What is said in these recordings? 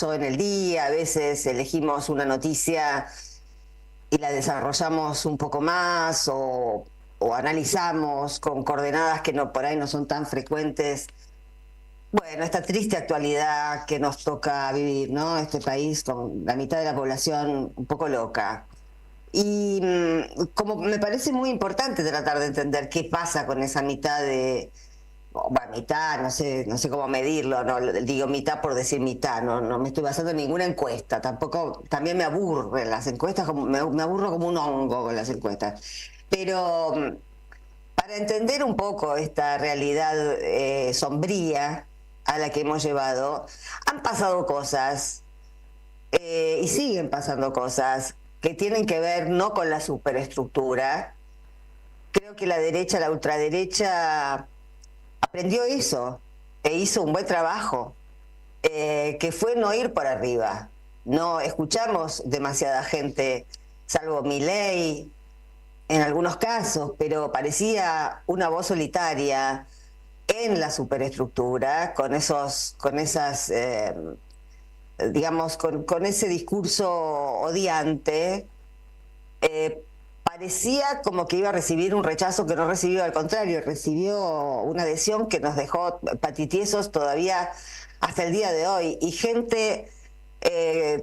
en el día, a veces elegimos una noticia y la desarrollamos un poco más o analizamos con coordenadas que no, por ahí no son tan frecuentes. Bueno, esta triste actualidad que nos toca vivir, ¿no? Este país con la mitad de la población un poco loca. Y como me parece muy importante tratar de entender qué pasa con esa mitad de, bueno, mitad, no sé cómo medirlo, no digo mitad por decir mitad, no me estoy basando en ninguna encuesta, tampoco, también me aburren las encuestas, me aburro como un hongo con las encuestas. Pero para entender un poco esta realidad sombría a la que hemos llevado, han pasado cosas y siguen pasando cosas que tienen que ver no con la superestructura. Creo que la derecha, la ultraderecha, aprendió eso e hizo un buen trabajo, que fue no ir por arriba. No escuchamos demasiada gente, salvo Milei en algunos casos, pero parecía una voz solitaria en la superestructura, con esas, digamos, con ese discurso odiante. eh, Parecía como que iba a recibir un rechazo que no recibió, al contrario, recibió una adhesión que nos dejó patitiesos todavía hasta el día de hoy. Y gente,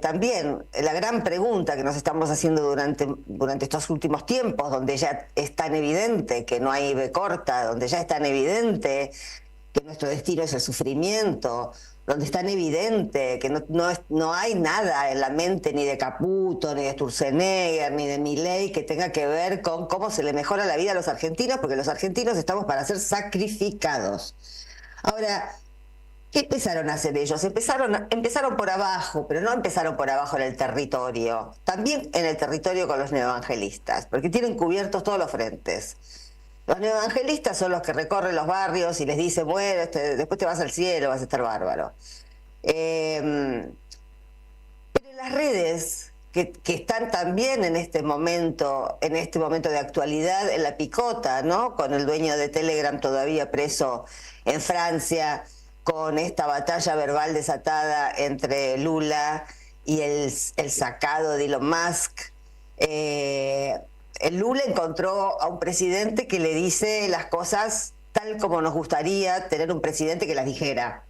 también, la gran pregunta que nos estamos haciendo durante estos últimos tiempos, donde ya es tan evidente que no hay B corta, donde ya es tan evidente que nuestro destino es el sufrimiento, donde es tan evidente que no hay nada en la mente ni de Caputo, ni de Sturzenegger, ni de Milei que tenga que ver con cómo se le mejora la vida a los argentinos, porque los argentinos estamos para ser sacrificados. Ahora, ¿qué empezaron a hacer ellos? Empezaron por abajo, pero no empezaron por abajo en el territorio, también en el territorio con los neoevangelistas, porque tienen cubiertos todos los frentes. Los neoevangelistas son los que recorren los barrios y les dicen, bueno, después te vas al cielo, vas a estar bárbaro. Eh, pero en las redes, que están también en este momento de actualidad, en la picota, ¿no? Con el dueño de Telegram todavía preso en Francia, con esta batalla verbal desatada entre Lula y el sacado de Elon Musk. Eh, el Lula encontró a un presidente que le dice las cosas tal como nos gustaría tener un presidente que las dijera,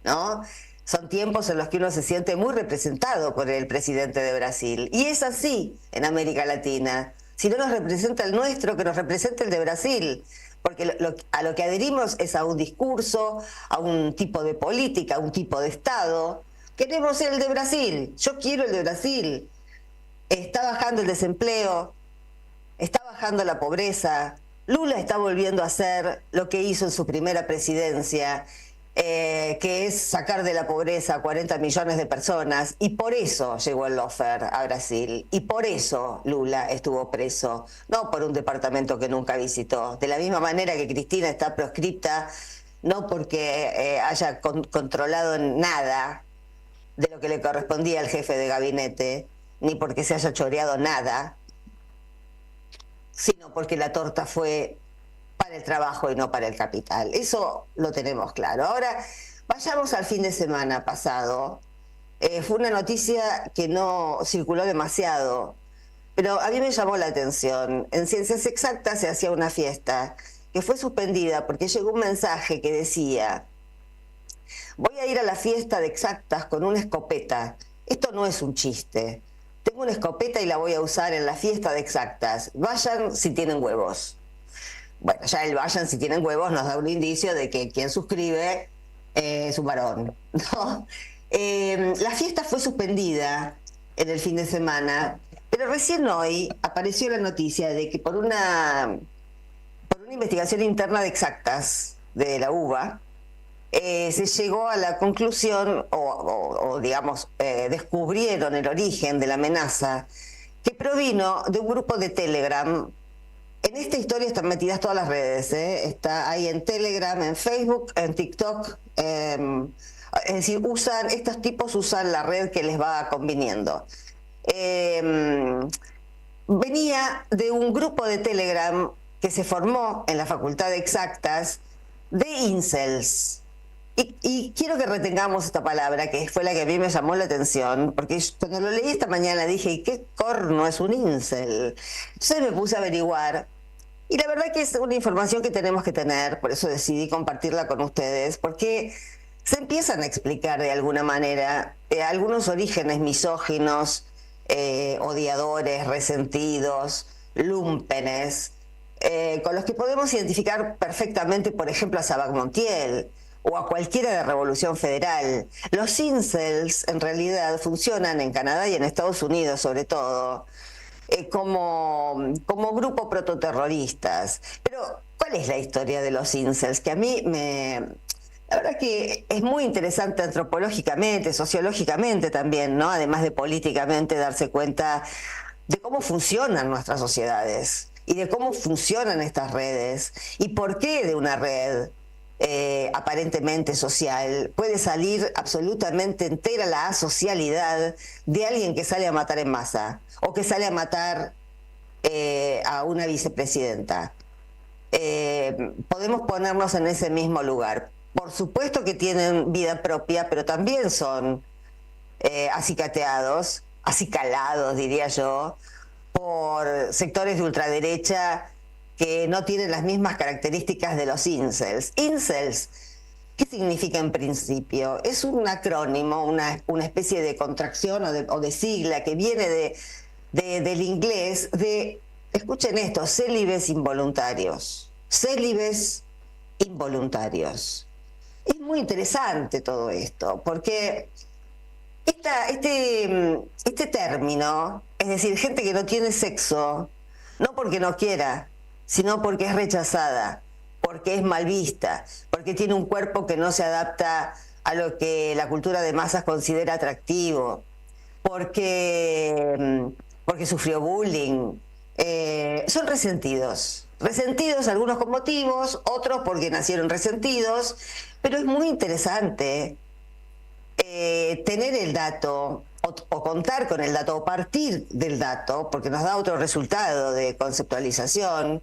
¿no? Son tiempos en los que uno se siente muy representado por el presidente de Brasil. Y es así en América Latina. Si no nos representa el nuestro, que nos represente el de Brasil. Porque a lo que adherimos es a un discurso, a un tipo de política, a un tipo de Estado. Queremos el de Brasil. Yo quiero el de Brasil. Está bajando el desempleo, está bajando la pobreza. Lula está volviendo a hacer lo que hizo en su primera presidencia, que es sacar de la pobreza a 40 millones de personas, y por eso llegó el lofer a Brasil, y por eso Lula estuvo preso, no por un departamento que nunca visitó. De la misma manera que Cristina está proscripta, no porque haya controlado nada de lo que le correspondía al jefe de gabinete, ni porque se haya choreado nada, sino porque la torta fue para el trabajo y no para el capital. Eso lo tenemos claro. Ahora, vayamos al fin de semana pasado. Fue una noticia que no circuló demasiado, pero a mí me llamó la atención. En Ciencias Exactas se hacía una fiesta que fue suspendida porque llegó un mensaje que decía: voy a ir a la fiesta de Exactas con una escopeta. Esto no es un chiste. Tengo una escopeta y la voy a usar en la fiesta de Exactas. Vayan si tienen huevos. Bueno, ya el vayan si tienen huevos nos da un indicio de que quien suscribe es un varón, ¿no? La fiesta fue suspendida en el fin de semana, pero recién hoy apareció la noticia de que por una investigación interna de Exactas de la UBA, se llegó a la conclusión, digamos, descubrieron el origen de la amenaza que provino de un grupo de Telegram. En esta historia están metidas todas las redes, ¿eh? Está ahí en Telegram, en Facebook, en TikTok. Es decir, estos tipos usan la red que les va conviniendo. Venía de un grupo de Telegram que se formó en la Facultad de Exactas de incels. Y quiero que retengamos esta palabra, que fue la que a mí me llamó la atención, porque cuando lo leí esta mañana dije, ¿y qué corno es un incel? Entonces me puse a averiguar, y la verdad que es una información que tenemos que tener, por eso decidí compartirla con ustedes, porque se empiezan a explicar de alguna manera algunos orígenes misóginos, odiadores, resentidos, lúmpenes, con los que podemos identificar perfectamente, por ejemplo, a Sabac Montiel o a cualquiera de Revolución Federal. Los incels en realidad funcionan en Canadá y en Estados Unidos sobre todo como grupo prototerroristas. Pero, ¿cuál es la historia de los incels? Que a mí la verdad que es muy interesante antropológicamente, sociológicamente también, ¿no? Además de políticamente, darse cuenta de cómo funcionan nuestras sociedades y de cómo funcionan estas redes y por qué de una red aparentemente social puede salir absolutamente entera la asocialidad de alguien que sale a matar en masa o que sale a matar a una vicepresidenta. Podemos ponernos en ese mismo lugar. Por supuesto que tienen vida propia, pero también son acicateados, acicalados, diría yo, por sectores de ultraderecha que no tienen las mismas características de los incels. Incels, ¿qué significa en principio? Es un acrónimo, una especie de contracción o de sigla que viene del inglés de, escuchen esto, célibes involuntarios. Célibes involuntarios. Es muy interesante todo esto, porque este término, es decir, gente que no tiene sexo, no porque no quiera, sino porque es rechazada, porque es mal vista, porque tiene un cuerpo que no se adapta a lo que la cultura de masas considera atractivo, porque sufrió bullying. Son resentidos. Resentidos algunos con motivos, otros porque nacieron resentidos, pero es muy interesante tener el dato o contar con el dato o partir del dato, porque nos da otro resultado de conceptualización.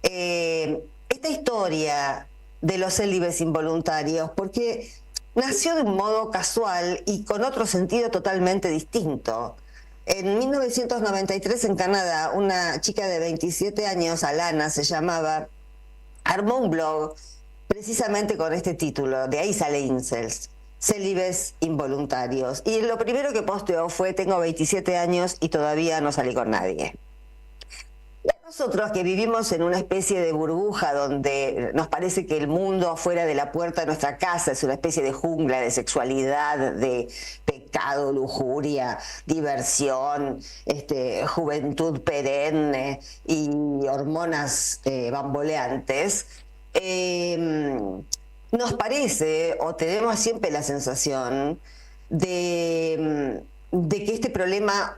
Esta historia de los célibes involuntarios, porque nació de un modo casual y con otro sentido totalmente distinto. En 1993 en Canadá, una chica de 27 años, Alana se llamaba, armó un blog precisamente con este título, de ahí sale Incels, célibes involuntarios. Y lo primero que posteó fue, tengo 27 años y todavía no salí con nadie. Nosotros que vivimos en una especie de burbuja donde nos parece que el mundo afuera de la puerta de nuestra casa es una especie de jungla de sexualidad, de pecado, lujuria, diversión, juventud perenne y hormonas bamboleantes, nos parece, o tenemos siempre la sensación, de que este problema,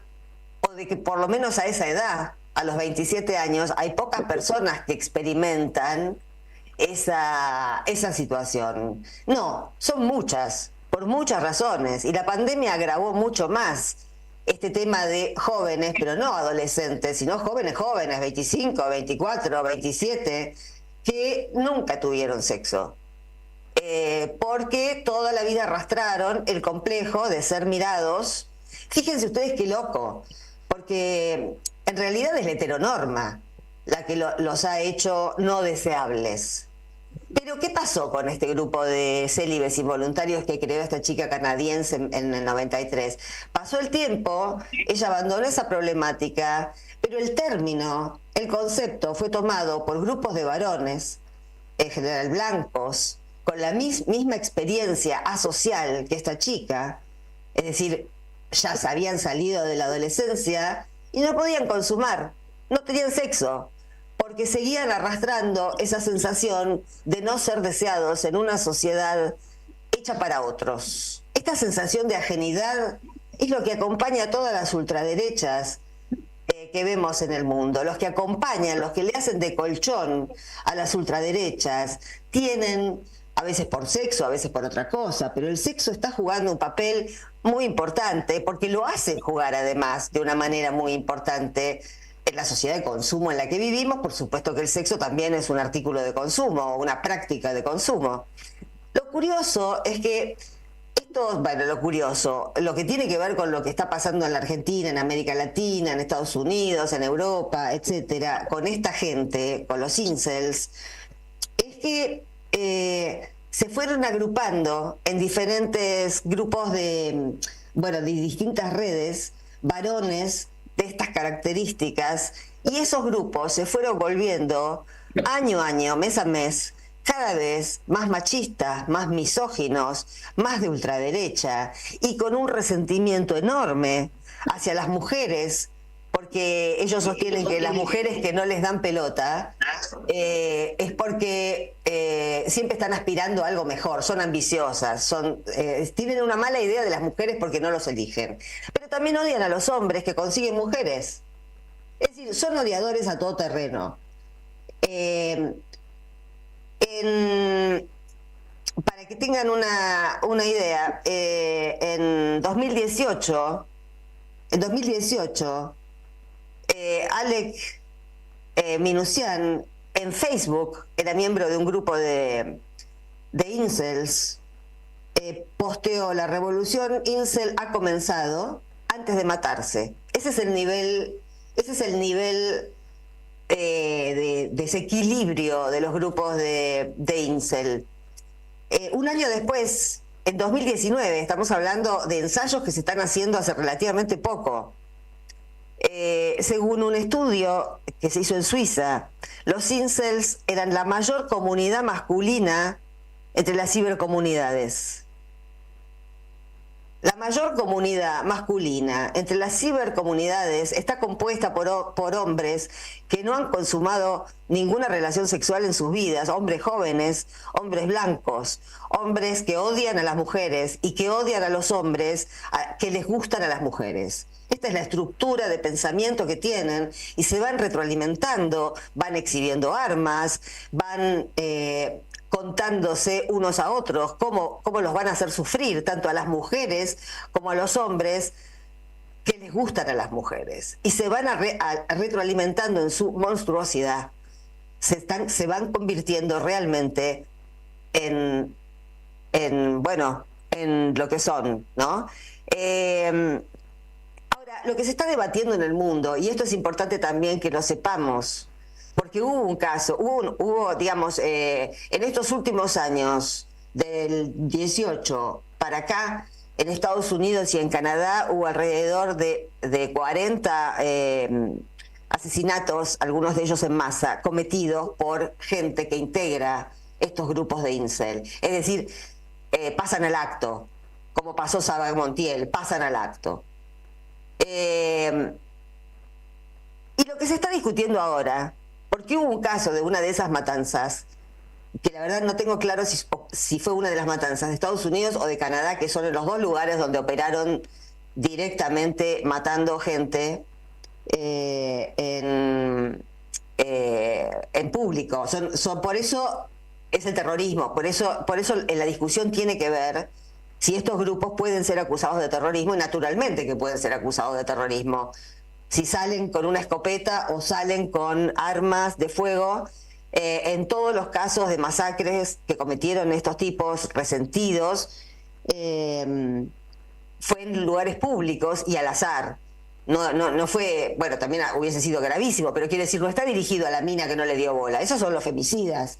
o de que por lo menos a esa edad, a los 27 años, hay pocas personas que experimentan esa situación. No, son muchas, por muchas razones, y la pandemia agravó mucho más este tema de jóvenes, pero no adolescentes, sino jóvenes, 25, 24, 27, que nunca tuvieron sexo. Porque toda la vida arrastraron el complejo de ser mirados. Fíjense ustedes qué loco, porque en realidad es la heteronorma la que los ha hecho no deseables. Pero ¿qué pasó con este grupo de célibes involuntarios que creó esta chica canadiense en el 93? Pasó el tiempo, ella abandonó esa problemática, pero el término, el concepto fue tomado por grupos de varones, en general blancos, con la misma experiencia asocial que esta chica, es decir, ya se habían salido de la adolescencia y no podían consumar, no tenían sexo, porque seguían arrastrando esa sensación de no ser deseados en una sociedad hecha para otros. Esta sensación de ajenidad es lo que acompaña a todas las ultraderechas que vemos en el mundo. Los que acompañan, los que le hacen de colchón a las ultraderechas, tienen, a veces por sexo, a veces por otra cosa, pero el sexo está jugando un papel muy importante, porque lo hacen jugar además de una manera muy importante en la sociedad de consumo en la que vivimos. Por supuesto que el sexo también es un artículo de consumo, una práctica de consumo. Lo curioso es que esto, bueno, lo curioso, lo que tiene que ver con lo que está pasando en la Argentina, en América Latina, en Estados Unidos, en Europa, etcétera, con esta gente, con los incels, es que se fueron agrupando en diferentes grupos de, bueno, de distintas redes, varones de estas características, y esos grupos se fueron volviendo año a año, mes a mes, cada vez más machistas, más misóginos, más de ultraderecha, y con un resentimiento enorme hacia las mujeres, porque ellos sostienen que las mujeres que no les dan pelota es porque siempre están aspirando a algo mejor, son ambiciosas, tienen una mala idea de las mujeres porque no los eligen. Pero también odian a los hombres que consiguen mujeres. Es decir, son odiadores a todo terreno. Para que tengan una idea, en 2018, Alec Minucian en Facebook, era miembro de un grupo de incels, posteó: la revolución incel ha comenzado antes de matarse. Ese es el nivel de desequilibrio de los grupos de incel. Un año después, en 2019, estamos hablando de ensayos que se están haciendo hace relativamente poco. Según un estudio que se hizo en Suiza, los incels eran la mayor comunidad masculina entre las cibercomunidades. La mayor comunidad masculina entre las cibercomunidades está compuesta por hombres que no han consumado ninguna relación sexual en sus vidas, hombres jóvenes, hombres blancos, hombres que odian a las mujeres y que odian a los hombres que les gustan a las mujeres. Esta es la estructura de pensamiento que tienen y se van retroalimentando, van exhibiendo armas, van contándose unos a otros cómo los van a hacer sufrir, tanto a las mujeres como a los hombres que les gustan a las mujeres. Y se van retroalimentando en su monstruosidad. Se van convirtiendo realmente en lo que son, ¿no? Ahora, lo que se está debatiendo en el mundo, y esto es importante también que lo sepamos, porque hubo un caso, digamos, en estos últimos años, del 18 para acá, en Estados Unidos y en Canadá, hubo alrededor de 40 asesinatos, algunos de ellos en masa, cometidos por gente que integra estos grupos de incel. Es decir, pasan al acto, como pasó Saba Montiel, pasan al acto. Y lo que se está discutiendo ahora, porque hubo un caso de una de esas matanzas, que la verdad no tengo claro si fue una de las matanzas de Estados Unidos o de Canadá, que son los dos lugares donde operaron directamente matando gente en público. Por eso es el terrorismo, por eso en la discusión tiene que ver si estos grupos pueden ser acusados de terrorismo, y naturalmente que pueden ser acusados de terrorismo. Si salen con una escopeta o salen con armas de fuego, en todos los casos de masacres que cometieron estos tipos resentidos, fue en lugares públicos y al azar. No fue, bueno, también hubiese sido gravísimo, pero quiere decir, no está dirigido a la mina que no le dio bola. Esos son los femicidas.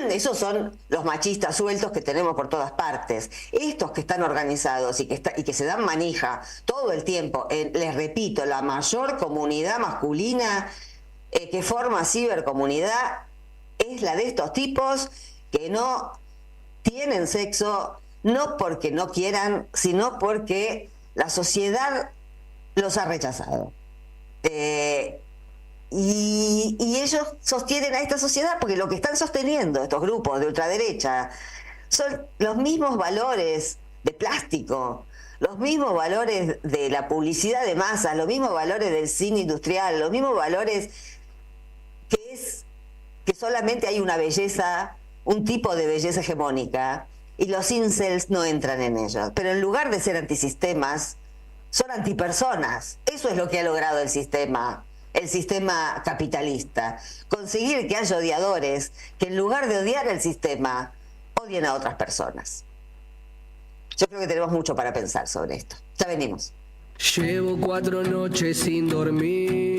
Esos son los machistas sueltos que tenemos por todas partes. Estos que están organizados y que se dan manija todo el tiempo, les repito, la mayor comunidad masculina que forma cibercomunidad es la de estos tipos que no tienen sexo, no porque no quieran, sino porque la sociedad los ha rechazado. Y ellos sostienen a esta sociedad porque lo que están sosteniendo estos grupos de ultraderecha son los mismos valores de plástico, los mismos valores de la publicidad de masas, los mismos valores del cine industrial, los mismos valores que solamente hay una belleza, un tipo de belleza hegemónica, y los incels no entran en ellos. Pero en lugar de ser antisistemas, son antipersonas. Eso es lo que ha logrado el sistema capitalista. Conseguir que haya odiadores que en lugar de odiar el sistema, odien a otras personas. Yo creo que tenemos mucho para pensar sobre esto. Ya venimos. Llevo 4 noches sin dormir.